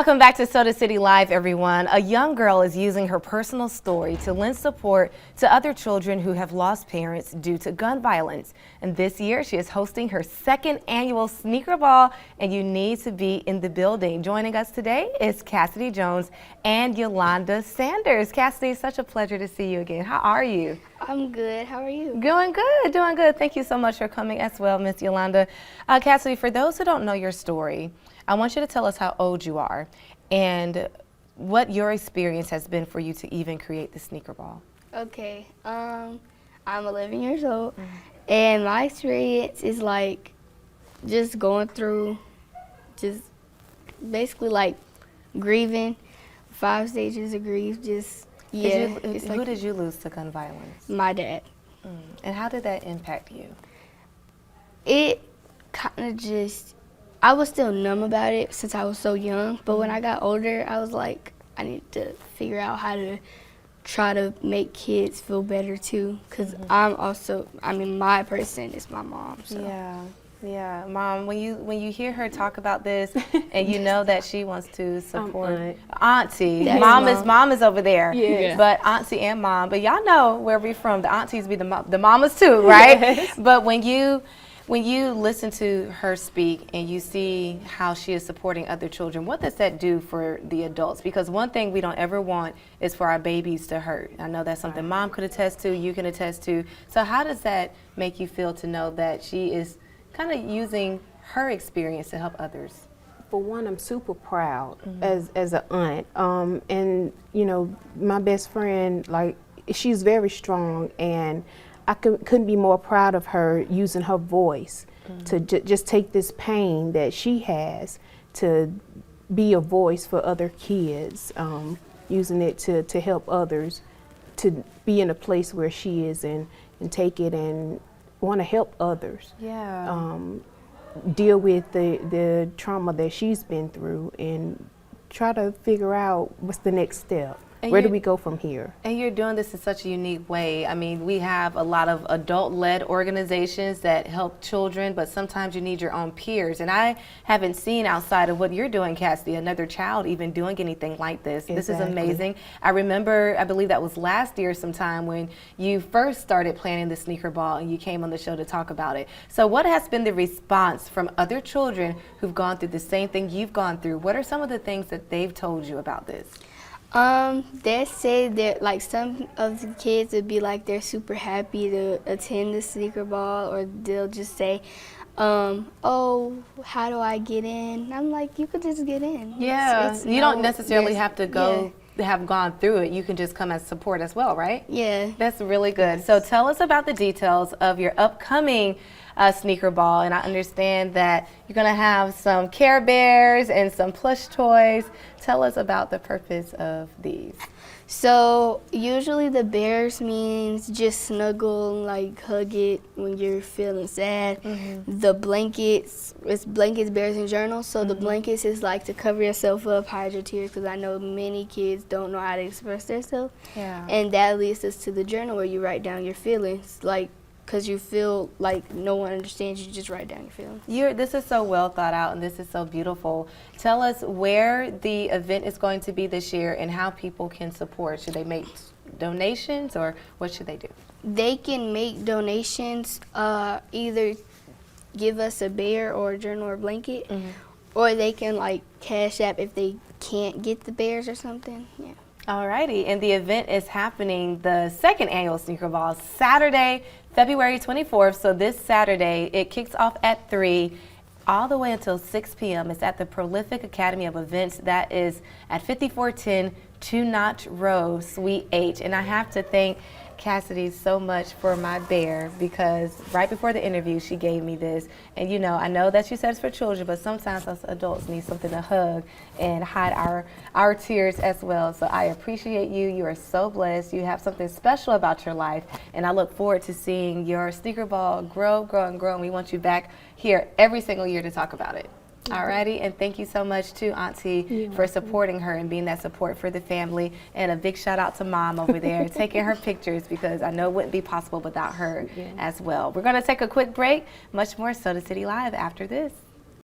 Welcome back to Soda City Live, everyone. A young girl is using her personal story to lend support to other children who have lost parents due to gun violence. And this year, she is hosting her second annual Sneaker Ball, and you need to be in the building. Joining us today is Cassidy Jones and Yolanda Sanders. Cassidy, it's such a pleasure to see you again. How are you? I'm good. How are you? Doing good, doing good. Thank you so much for coming as well, Miss Yolanda. Cassidy, for those who don't know your story, I want you to tell us how old you are and what your experience has been for you to even create the Sneaker Ball. Okay. I'm 11 years old, and my experience is like just going through, just basically like grieving, 5 stages of grief. Just Who did you lose to gun violence? My dad. And how did that impact you? It kind of just. I was still numb about it since I was so young, but when I got older, I was like, I need to figure out how to try to make kids feel better too, because my person is my mom. So. Yeah, Mom, when you hear her talk about this and you know that she wants to support Auntie. Mom is over there. Yes. But Auntie and Mom, but y'all know where we're from. The aunties be the mamas too, right? Yes. But when you listen to her speak and you see how she is supporting other children, what does that do for the adults? Because one thing we don't ever want is for our babies to hurt. I know that's something Mom could attest to, you can attest to. So how does that make you feel to know that she is kind of using her experience to help others? For one, I'm super proud as an aunt. And you know, my best friend, like, she's very strong, and I couldn't be more proud of her using her voice to just take this pain that she has to be a voice for other kids, using it to help others to be in a place where she is and take it and want to help others. Yeah. Deal with the trauma that she's been through and try to figure out what's the next step. And where do we go from here? And you're doing this in such a unique way. I mean, we have a lot of adult-led organizations that help children, but sometimes you need your own peers. And I haven't seen outside of what you're doing, Cassidy, another child even doing anything like this. Exactly. This is amazing. I remember, I believe that was last year sometime when you first started planning the Sneaker Ball and you came on the show to talk about it. So what has been the response from other children who've gone through the same thing you've gone through? What are some of the things that they've told you about this? They say that like some of the kids would be like they're super happy to attend the Sneaker Ball, or they'll just say, oh, how do I get in? I'm like, you could just get in. Yeah, you don't necessarily have to go have gone through it. You can just come as support as well, right? Yeah. That's really good. So tell us about the details of your upcoming Sneaker Ball, and I understand that you're going to have some Care Bears and some plush toys. Tell us about the purpose of these. So usually the bears means just snuggle, like hug it when you're feeling sad. The blankets, it's blankets, bears, and journals. So the blankets is like to cover yourself up, hide your tears, because I know many kids don't know how to express themselves. Yeah. And that leads us to the journal where you write down your feelings, like, because you feel like no one understands you, just write down your feelings. This is so well thought out, and this is so beautiful. Tell us where the event is going to be this year and how people can support. Should they make donations, or what should they do? They can make donations, either give us a bear or a journal or blanket, or they can like Cash App if they can't get the bears or something. Yeah. Alrighty, and the event is happening, the second annual Sneaker Ball, Saturday, February 24th. So this Saturday, it kicks off at 3 all the way until 6 p.m. It's at the Prolific Academy of Events. That is at 5410 Two Notch Road, Suite H. And I have to thank Cassidy so much for my bear, because right before the interview she gave me this, and you know, I know that she says for children, but sometimes us adults need something to hug and hide our tears as well. So I appreciate you. You are so blessed. You have something special about your life, and I look forward to seeing your Sneaker Ball grow, and we want you back here every single year to talk about it. Alrighty, and thank you so much to Auntie for supporting her and being that support for the family. And a big shout out to Mom over there taking her pictures, because I know it wouldn't be possible without her as well. We're going to take a quick break. Much more Soda City Live after this.